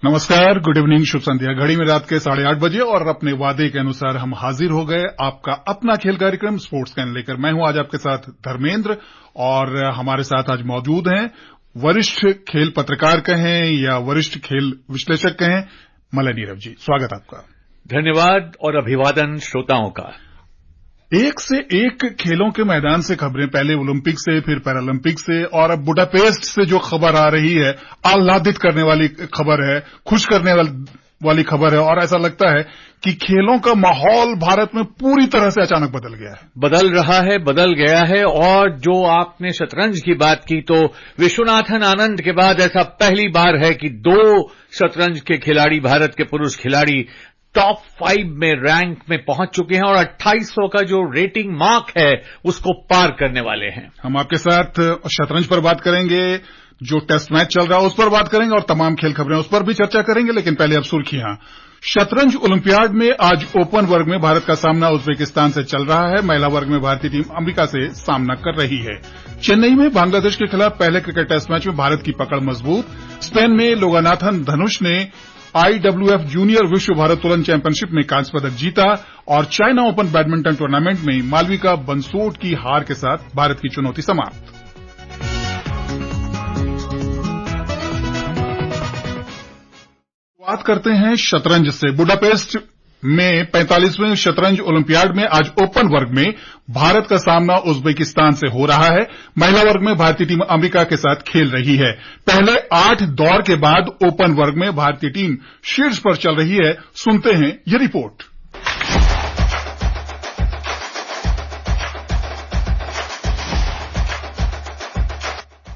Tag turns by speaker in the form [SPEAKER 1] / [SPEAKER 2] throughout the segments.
[SPEAKER 1] नमस्कार, good evening, शुभ संध्या। घड़ी में रात के 8:30 बजे और अपने वादे के अनुसार हम हाजिर हो गए आपका अपना खेल कार्यक्रम स्पोर्ट्स कैन लेकर। मैं हूं आज आपके साथ धर्मेंद्र और हमारे साथ आज मौजूद हैं वरिष्ठ खेल पत्रकार कहें या वरिष्ठ खेल विश्लेषक कहें, मलय नीरव जी। स्वागत आपका।
[SPEAKER 2] धन्यवाद और अभिवादन श्रोताओं का।
[SPEAKER 1] एक से एक खेलों के मैदान से खबरें, पहले ओलंपिक से, फिर पैरालंपिक से और अब बुडापेस्ट से जो खबर आ रही है, आह्लादित करने वाली खबर है, खुश करने वाली खबर है और ऐसा लगता है कि खेलों का माहौल भारत में पूरी तरह से अचानक बदल गया है।
[SPEAKER 2] बदल रहा है, बदल गया है। और जो आपने शतरंज की बात की, तो विश्वनाथन आनंद के बाद ऐसा पहली बार है कि 2 शतरंज के खिलाड़ी, भारत के पुरुष खिलाड़ी टॉप 5 में रैंक में पहुंच चुके हैं और 2800 का जो रेटिंग मार्क है उसको पार करने वाले हैं।
[SPEAKER 1] हम आपके साथ शतरंज पर बात करेंगे, जो टेस्ट मैच चल रहा है उस पर बात करेंगे और तमाम खेल खबरें उस पर भी चर्चा करेंगे। लेकिन पहले अब सुर्खियां। शतरंज ओलंपियाड में आज ओपन वर्ग में भारत का सामना उज्बेकिस्तान से चल रहा है। महिला वर्ग में भारतीय टीम अमेरिका से सामना कर रही है। चेन्नई में बांग्लादेश के खिलाफ पहले क्रिकेट टेस्ट मैच में भारत की पकड़ मजबूत। स्पेन में लोगानाथन धनुष ने IWF जूनियर विश्व भारोत्तोलन चैंपियनशिप में कांस्य पदक जीता और चाइना ओपन बैडमिंटन टूर्नामेंट में मालविका बंसोड की हार के साथ भारत की चुनौती समाप्त। बात करते हैं शतरंज से। बुडापेस्ट में 45वें शतरंज ओलंपियाड में आज ओपन वर्ग में भारत का सामना उज्बेकिस्तान से हो रहा है। महिला वर्ग में भारतीय टीम अमेरिका के साथ खेल रही है। पहले 8 दौर के बाद ओपन वर्ग में भारतीय टीम शीर्ष पर चल रही है। सुनते हैं ये रिपोर्ट।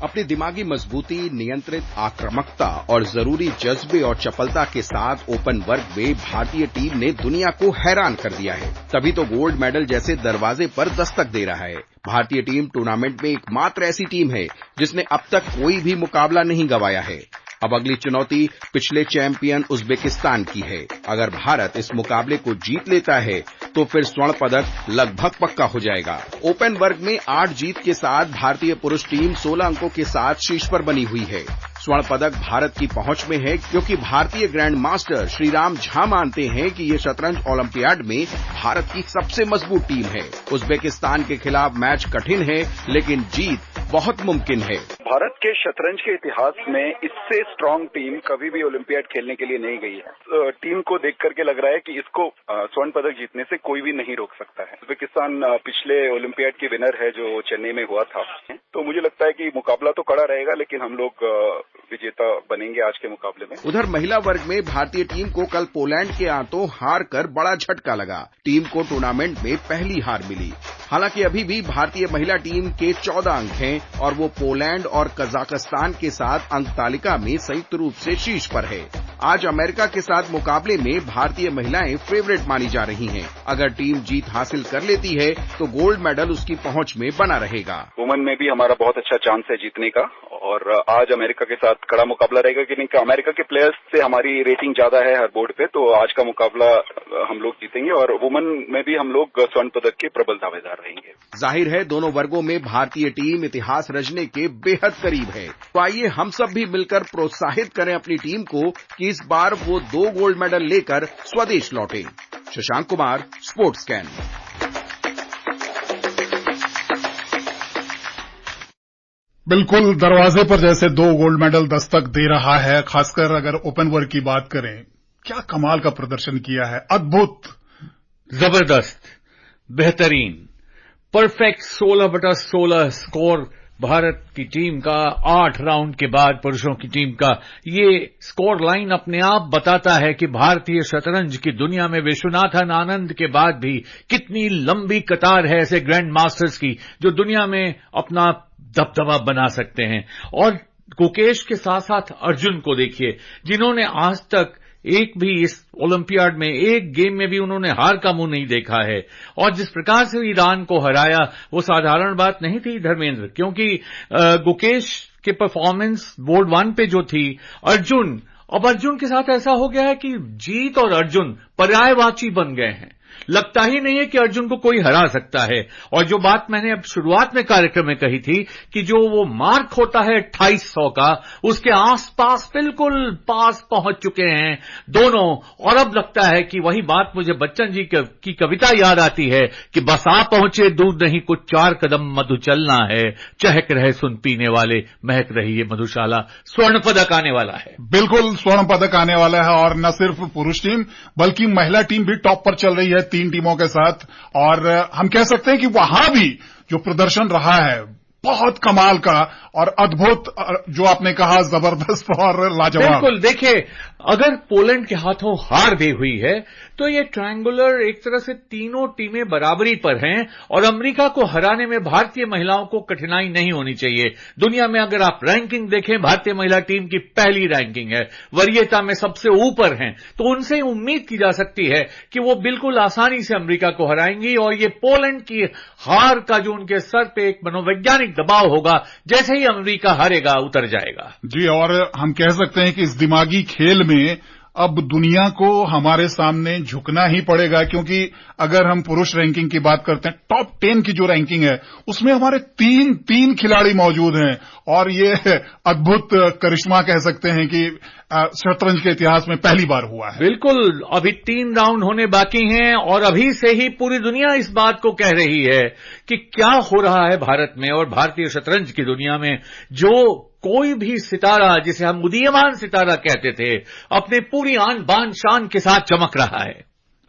[SPEAKER 3] अपनी दिमागी मजबूती, नियंत्रित आक्रामकता और जरूरी जज्बे और चपलता के साथ ओपन वर्ग में भारतीय टीम ने दुनिया को हैरान कर दिया है। तभी तो गोल्ड मेडल जैसे दरवाजे पर दस्तक दे रहा है। भारतीय टीम टूर्नामेंट में एकमात्र ऐसी टीम है जिसने अब तक कोई भी मुकाबला नहीं गंवाया है। अब अगली चुनौती पिछले चैंपियन उज्बेकिस्तान की है। अगर भारत इस मुकाबले को जीत लेता है तो फिर स्वर्ण पदक लगभग पक्का हो जाएगा। ओपन वर्ग में 8 जीत के साथ भारतीय पुरुष टीम 16 अंकों के साथ शीर्ष पर बनी हुई है। स्वर्ण पदक भारत की पहुंच में है क्योंकि भारतीय ग्रैंड मास्टर श्रीराम झा मानते हैं कि ये शतरंज ओलंपियाड में भारत की सबसे मजबूत टीम है। उज्बेकिस्तान के खिलाफ मैच कठिन है लेकिन जीत बहुत मुमकिन है।
[SPEAKER 4] भारत के शतरंज के इतिहास में इससे स्ट्रांग टीम कभी भी ओलंपियाड खेलने के लिए नहीं गई है। टीम को देख करके लग रहा है कि इसको स्वर्ण पदक जीतने से कोई भी नहीं रोक सकता है। उज्बेकिस्तान पिछले ओलंपियाड की विनर है जो चेन्नई में हुआ था। तो मुझे लगता है कि मुकाबला तो कड़ा रहेगा लेकिन हम लोग विजेता बनेंगे आज के मुकाबले में।
[SPEAKER 3] उधर महिला वर्ग में भारतीय टीम को कल पोलैंड के हाथों हार कर बड़ा झटका लगा। टीम को टूर्नामेंट में पहली हार मिली। हालांकि अभी भी भारतीय महिला टीम के 14 अंक हैं और वो पोलैंड और कजाकिस्तान के साथ अंक तालिका में संयुक्त रूप से शीर्ष पर है। आज अमेरिका के साथ मुकाबले में भारतीय महिलाएं फेवरेट मानी जा रही हैं। अगर टीम जीत हासिल कर लेती है तो गोल्ड मेडल उसकी पहुंच में बना रहेगा।
[SPEAKER 4] वुमेन में भी हमारा बहुत अच्छा चांस है जीतने का और आज अमेरिका के साथ कड़ा मुकाबला रहेगा कि नहीं। अमेरिका के प्लेयर्स से हमारी रेटिंग ज्यादा है हर बोर्ड पे, तो आज का मुकाबला हम लोग जीतेंगे और वुमेन में भी हम लोग स्वर्ण पदक के प्रबल दावेदार रहेंगे।
[SPEAKER 3] जाहिर है दोनों वर्गों में भारतीय टीम इतिहास रचने के बेहद करीब है। तो आइए हम सब भी मिलकर प्रोत्साहित करें अपनी टीम को कि इस बार वो 2 गोल्ड मेडल लेकर स्वदेश लौटे। Shashank Kumar, sports can.
[SPEAKER 1] बिल्कुल दरवाजे पर जैसे 2 गोल्ड मेडल दस्तक दे रहा है। खासकर अगर ओपन वर्ग की बात करें, क्या कमाल का प्रदर्शन किया है। अद्भुत,
[SPEAKER 2] जबरदस्त, बेहतरीन, परफेक्ट 16/16 स्कोर भारत की टीम का 8 राउंड के बाद पुरुषों की टीम का। ये स्कोर लाइन अपने आप बताता है कि भारतीय शतरंज की दुनिया में विश्वनाथन आनंद के बाद भी कितनी लंबी कतार है ऐसे ग्रैंड मास्टर्स की जो दुनिया में अपना दबदबा बना सकते हैं। और गुकेश के साथ साथ अर्जुन को देखिए, जिन्होंने आज तक एक भी इस ओलंपियाड में एक गेम में भी उन्होंने हार का मुंह नहीं देखा है। और जिस प्रकार से ईरान को हराया वो साधारण बात नहीं थी धर्मेंद्र, क्योंकि गुकेश के परफॉर्मेंस बोर्ड 1 पे जो थी, अर्जुन के साथ ऐसा हो गया है कि जीत और अर्जुन पर्यायवाची बन गए हैं। लगता ही नहीं है कि अर्जुन को कोई हरा सकता है। और जो बात मैंने अब शुरुआत में कार्यक्रम में कही थी कि जो वो मार्क होता है 2800 का, उसके आसपास बिल्कुल पास पहुंच चुके हैं दोनों। और अब लगता है कि वही बात मुझे बच्चन जी की कविता याद आती है कि बस आ पहुंचे दूध नहीं कुछ 4 कदम मधु चलना है, चहक रहे सुन पीने वाले, महक रही है मधुशाला। स्वर्ण पदक आने वाला है,
[SPEAKER 1] बिल्कुल स्वर्ण पदक आने वाला है। और न सिर्फ पुरुष टीम बल्कि महिला टीम भी टॉप पर चल रही है 3 टीमों के साथ। और हम कह सकते हैं कि वहां भी जो प्रदर्शन रहा है बहुत कमाल का और अद्भुत, जो आपने कहा जबरदस्त और लाजवाब।
[SPEAKER 2] बिल्कुल, देखिए अगर पोलैंड के हाथों हार भी हुई है तो ये ट्रायंगुलर एक तरह से तीनों टीमें बराबरी पर हैं और अमेरिका को हराने में भारतीय महिलाओं को कठिनाई नहीं होनी चाहिए। दुनिया में अगर आप रैंकिंग देखें, भारतीय महिला टीम की पहली रैंकिंग है, वरीयता में सबसे ऊपर हैं, तो उनसे उम्मीद की जा सकती है कि वो बिल्कुल आसानी से अमेरिका को हराएंगी। और ये पोलैंड की हार का जो उनके सर पे एक मनोवैज्ञानिक दबाव होगा, जैसे ही अमेरिका हारेगा उतर जाएगा।
[SPEAKER 1] जी, और हम कह सकते हैं कि इस दिमागी खेल में अब दुनिया को हमारे सामने झुकना ही पड़ेगा, क्योंकि अगर हम पुरुष रैंकिंग की बात करते हैं, टॉप 10 की जो रैंकिंग है उसमें हमारे तीन खिलाड़ी मौजूद हैं। और ये अद्भुत करिश्मा कह सकते हैं कि शतरंज के इतिहास में पहली बार हुआ है।
[SPEAKER 2] बिल्कुल, अभी 3 राउंड होने बाकी हैं और अभी से ही पूरी दुनिया इस बात को कह रही है कि क्या हो रहा है भारत में और भारतीय शतरंज की दुनिया में। जो कोई भी सितारा, जिसे हम उदीयमान सितारा कहते थे, अपने पूरी आन बान शान के साथ चमक रहा है।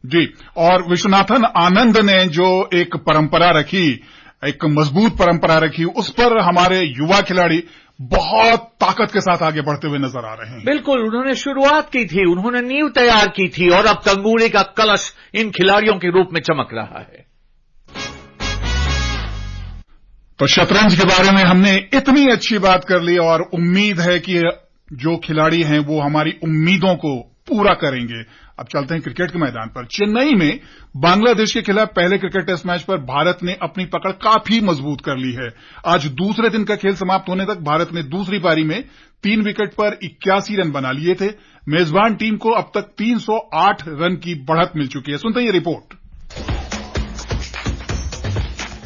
[SPEAKER 1] जी, और विश्वनाथन आनंद ने जो एक परंपरा रखी, एक मजबूत परंपरा रखी, उस पर हमारे युवा खिलाड़ी बहुत ताकत के साथ आगे बढ़ते हुए नजर आ रहे हैं।
[SPEAKER 2] बिल्कुल, उन्होंने शुरुआत की थी, उन्होंने नींव तैयार की थी और अब तंगूरे का कलश इन खिलाड़ियों के रूप में चमक रहा है।
[SPEAKER 1] तो शतरंज के बारे में हमने इतनी अच्छी बात कर ली और उम्मीद है कि जो खिलाड़ी हैं वो हमारी उम्मीदों को पूरा करेंगे। अब चलते हैं क्रिकेट के मैदान पर। चेन्नई में बांग्लादेश के खिलाफ पहले क्रिकेट टेस्ट मैच पर भारत ने अपनी पकड़ काफी मजबूत कर ली है। आज दूसरे दिन का खेल समाप्त होने तक भारत ने दूसरी पारी में 3 विकेट पर 81 रन बना लिए थे। मेजबान टीम को अब तक 308 रन की बढ़त मिल चुकी है। सुनते हैं ये रिपोर्ट।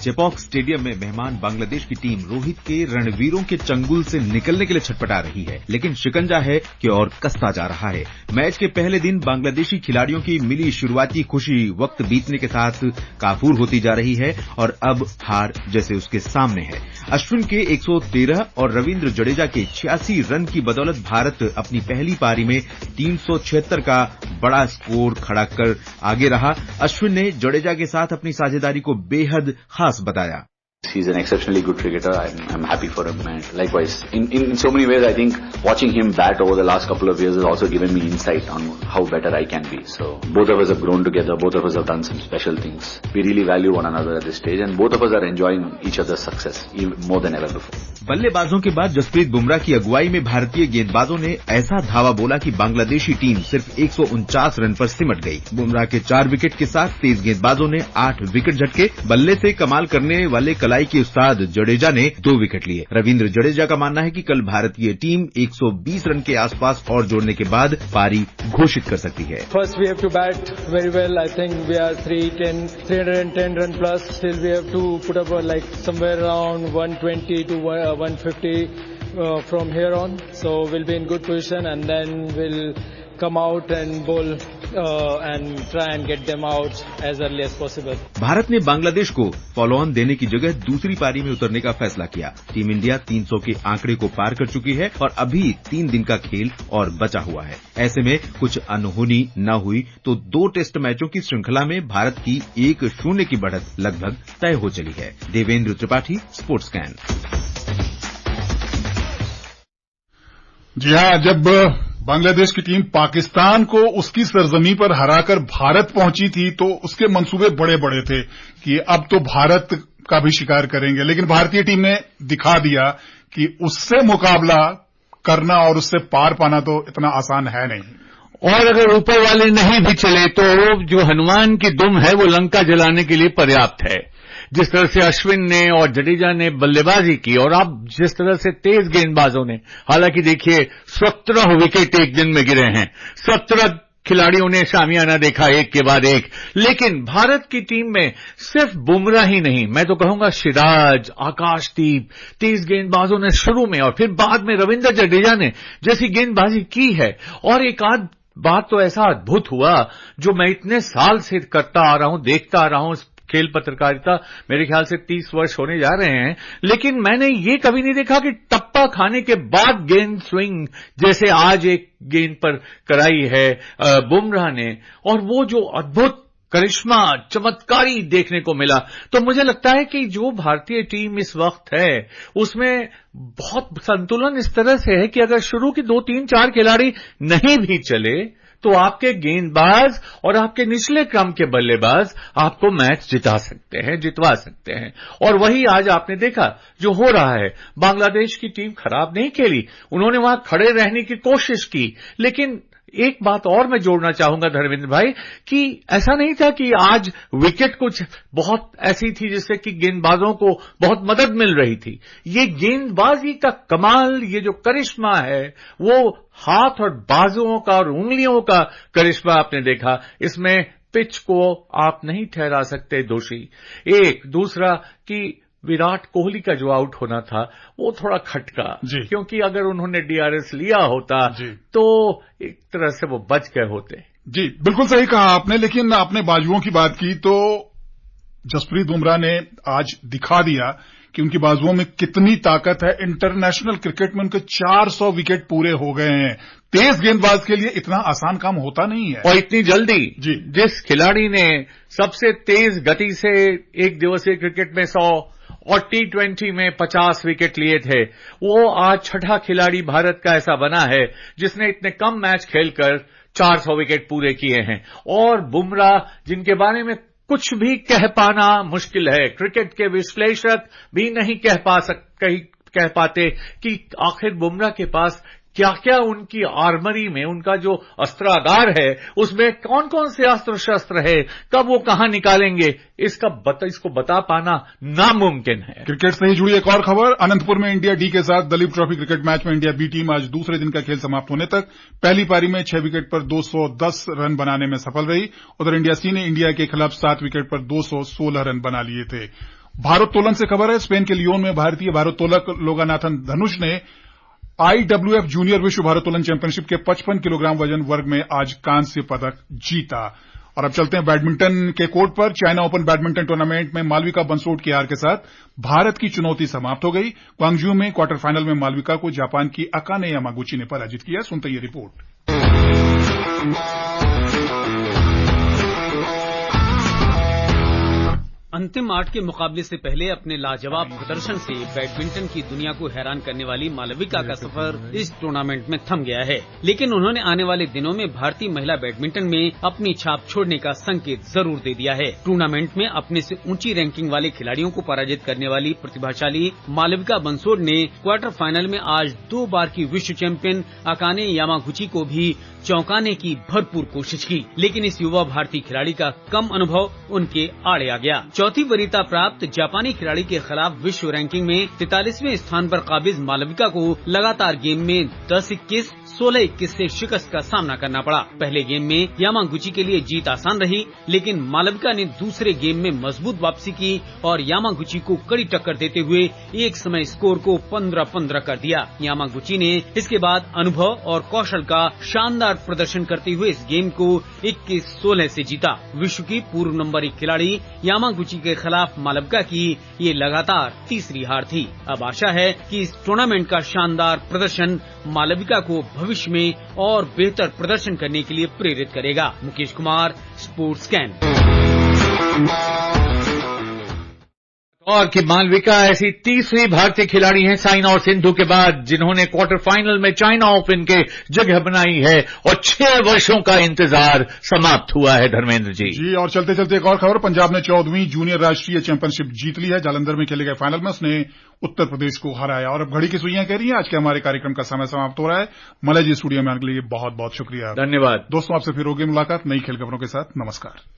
[SPEAKER 5] चेपॉक स्टेडियम में मेहमान बांग्लादेश की टीम रोहित के रणवीरों के चंगुल से निकलने के लिए छटपटा रही है, लेकिन शिकंजा है कि और कसता जा रहा है। मैच के पहले दिन बांग्लादेशी खिलाड़ियों की मिली शुरुआती खुशी वक्त बीतने के साथ काफूर होती जा रही है और अब हार जैसे उसके सामने है। अश्विन के 113 और रविंद्र जडेजा के 86 रन की बदौलत भारत अपनी पहली पारी में 376 का बड़ा स्कोर खड़ा कर आगे रहा। अश्विन ने जडेजा के साथ अपनी साझेदारी को बेहद खास बताया।
[SPEAKER 6] He's an exceptionally good cricketer. I'm happy for him, and likewise, in so many ways, I think watching him bat over the last couple of years has also given me insight on how better I can be. So both of us have grown together. Both of us have done some special things. We really value one another at this stage, and both of us are enjoying each other's success even more than ever before.
[SPEAKER 5] बल्लेबाजों के बाद जसप्रीत बुमराह की अगुवाई में भारतीय गेंदबाजों ने ऐसा धावा बोला कि बांग्लादेशी टीम सिर्फ 149 रन पर सिमट गई। बुमराह के 4 विकेट के साथ तेज गेंदबाजों ने 8 विकेट झटके। बल्ले से कमाल करने वाले कलाई के उस्ताद जडेजा ने 2 विकेट लिए। रविंद्र जडेजा का मानना है कि कल भारतीय टीम 120 रन के आसपास और जोड़ने के बाद पारी घोषित कर सकती है।
[SPEAKER 7] First we have to bat very well. I think we are 310 run plus. Still we have to put up like somewhere around 120 to 150 from here on. So we'll be in good position and then we'll come out and bowl and try and get them out as early as possible.
[SPEAKER 5] Bharat ने बांग्लादेश को follow on देने की जगह दूसरी पारी में उतरने का फैसला किया। टीम इंडिया 300 के आंकड़े को पार कर चुकी है और अभी 3 दिन का खेल और बचा हुआ है। ऐसे में कुछ अनहोनी न हुई तो 2 टेस्ट मैचों की श्रृंखला में भारत की 1-0 की बढ़त लगभग तय हो चली है। Devendra Tripathi, sports can.
[SPEAKER 1] जी हाँ, जब बांग्लादेश की टीम पाकिस्तान को उसकी सरजमी पर हराकर भारत पहुंची थी तो उसके मंसूबे बड़े बड़े थे कि अब तो भारत का भी शिकार करेंगे, लेकिन भारतीय टीम ने दिखा दिया कि उससे मुकाबला करना और उससे पार पाना तो इतना आसान है नहीं।
[SPEAKER 2] और अगर ऊपर वाले नहीं भी चले तो जो हनुमान की दुम है वो लंका जलाने के लिए पर्याप्त है। जिस तरह से अश्विन ने और जडेजा ने बल्लेबाजी की और अब जिस तरह से तेज गेंदबाजों ने, हालांकि देखिए 17 विकेट एक दिन में गिरे हैं, 17 खिलाड़ियों ने शामियाना देखा एक के बाद एक, लेकिन भारत की टीम में सिर्फ बुमराह ही नहीं, मैं तो कहूंगा सिराज, आकाशदीप, तेज गेंदबाजों ने शुरू में और फिर बाद में रविंद्र जडेजा ने जैसी गेंदबाजी की है। और एक आध बात तो ऐसा अद्भुत हुआ जो मैं इतने साल से करता आ रहा हूं, देखता आ रहा हूं, खेल पत्रकारिता मेरे ख्याल से 30 वर्ष होने जा रहे हैं, लेकिन मैंने ये कभी नहीं देखा कि टप्पा खाने के बाद गेंद स्विंग जैसे आज एक गेंद पर कराई है बुमराह ने, और वो जो अद्भुत करिश्मा, चमत्कारी देखने को मिला। तो मुझे लगता है कि जो भारतीय टीम इस वक्त है उसमें बहुत संतुलन इस तरह से है कि अगर शुरू की 2, 3, 4 खिलाड़ी नहीं भी चले तो आपके गेंदबाज और आपके निचले क्रम के बल्लेबाज आपको मैच जिता सकते हैं, जितवा सकते हैं। और वही आज आपने देखा जो हो रहा है। बांग्लादेश की टीम खराब नहीं खेली, उन्होंने वहां खड़े रहने की कोशिश की, लेकिन एक बात और मैं जोड़ना चाहूंगा धर्मेंद्र भाई कि ऐसा नहीं था कि आज विकेट कुछ बहुत ऐसी थी जिससे कि गेंदबाजों को बहुत मदद मिल रही थी। ये गेंदबाजी का कमाल, ये जो करिश्मा है वो हाथ और बाजुओं का और उंगलियों का करिश्मा आपने देखा। इसमें पिच को आप नहीं ठहरा सकते दोषी। एक दूसरा कि विराट कोहली का जो आउट होना था वो थोड़ा खटका, क्योंकि अगर उन्होंने डीआरएस लिया होता तो एक तरह से वो बच गए होते।
[SPEAKER 1] जी बिल्कुल सही कहा आपने, लेकिन आपने बाजुओं की बात की तो जसप्रीत बुमराह ने आज दिखा दिया कि उनकी बाजुओं में कितनी ताकत है। इंटरनेशनल क्रिकेट में उनके 400 विकेट पूरे हो गए हैं। तेज गेंदबाज के लिए इतना आसान काम होता नहीं है,
[SPEAKER 2] और इतनी जल्दी। जिस खिलाड़ी ने सबसे तेज गति से एक दिवसीय क्रिकेट में 100 और T20 में 50 विकेट लिए थे, वो आज छठा खिलाड़ी भारत का ऐसा बना है जिसने इतने कम मैच खेलकर 400 विकेट पूरे किए हैं। और बुमराह जिनके बारे में कुछ भी कह पाना मुश्किल है, क्रिकेट के विश्लेषक भी नहीं कह पाते कि आखिर बुमराह के पास क्या क्या उनकी आर्मरी में, उनका जो अस्त्रागार है उसमें कौन कौन से अस्त्र शस्त्र है, कब वो कहां निकालेंगे, इसको बता पाना नामुमकिन है।
[SPEAKER 1] क्रिकेट से ही जुड़ी एक और खबर। अनंतपुर में इंडिया डी के साथ दलीप ट्रॉफी क्रिकेट मैच में इंडिया बी टीम आज दूसरे दिन का खेल समाप्त होने तक पहली पारी में 6 विकेट पर 210 रन बनाने में सफल रही। उधर इंडिया सी ने इंडिया के खिलाफ 7 विकेट पर 216 रन बना लिए थे। भारोत्तोलन से खबर है। स्पेन के लियोन में भारतीय भारोत्तोलक लोगानाथन धनुष ने IWF जूनियर विश्व भारोत्तोलन चैंपियनशिप के 55 किलोग्राम वजन वर्ग में आज कांस्य पदक जीता। और अब चलते हैं बैडमिंटन के कोर्ट पर। चाइना ओपन बैडमिंटन टूर्नामेंट में मालविका बंसोड की हार के साथ भारत की चुनौती समाप्त हो गई। ग्वांगझू में क्वार्टर फाइनल में मालविका को जापान की अकाने यामागुची ने पराजित किया। सुनते ये रिपोर्ट।
[SPEAKER 8] अंतिम 8 के मुकाबले से पहले अपने लाजवाब प्रदर्शन से बैडमिंटन की दुनिया को हैरान करने वाली मालविका का सफर इस टूर्नामेंट में थम गया है, लेकिन उन्होंने आने वाले दिनों में भारतीय महिला बैडमिंटन में अपनी छाप छोड़ने का संकेत जरूर दे दिया है। टूर्नामेंट में अपने से ऊंची रैंकिंग वाले खिलाड़ियों को पराजित करने वाली प्रतिभाशाली मालविका बंसोड ने क्वार्टर फाइनल में आज 2 बार की विश्व चैंपियन अकाने यामागुची को भी चौंकाने की भरपूर कोशिश की, लेकिन इस युवा भारतीय खिलाड़ी का कम अनुभव उनके आड़े आ गया। चौथी वरीयता प्राप्त जापानी खिलाड़ी के खिलाफ विश्व रैंकिंग में 43वें स्थान पर काबिज मालविका को लगातार गेम में 10-21, 16-21 से शिकस्त का सामना करना पड़ा। पहले गेम में यामागुची के लिए जीत आसान रही, लेकिन मालविका ने दूसरे गेम में मजबूत वापसी की और यामागुची को कड़ी टक्कर देते हुए एक समय स्कोर को 15-15 कर दिया। यामागुची ने इसके बाद अनुभव और कौशल का शानदार प्रदर्शन करते हुए इस गेम को 21-16 से जीता। विश्व की पूर्व नंबर 1 खिलाड़ी यामागुची के खिलाफ मालविका की ये लगातार तीसरी हार थी। अब आशा है कि इस टूर्नामेंट का शानदार प्रदर्शन मालविका को भविष्य में और बेहतर प्रदर्शन करने के लिए प्रेरित करेगा। Mukesh Kumar, sports can.
[SPEAKER 2] और कि मालविका ऐसी तीसरी भारतीय खिलाड़ी हैं साइना और सिंधु के बाद जिन्होंने क्वार्टर फाइनल में चाइना ओपन के जगह बनाई है और 6 वर्षों का इंतजार समाप्त हुआ है। धर्मेंद्र जी
[SPEAKER 1] और चलते चलते एक और खबर। पंजाब ने 14वीं जूनियर राष्ट्रीय चैंपियनशिप जीत ली है। जालंधर में खेले गए फाइनल में उसने उत्तर प्रदेश को हराया। और अब घड़ी की सुइयां कह रही हैं आज के हमारे कार्यक्रम का समय समाप्त हो रहा है। मलय जी स्टूडियो में आने के लिए बहुत बहुत शुक्रिया,
[SPEAKER 2] धन्यवाद।
[SPEAKER 1] दोस्तों आपसे फिर होगी मुलाकात नई खेल खबरों के साथ। नमस्कार।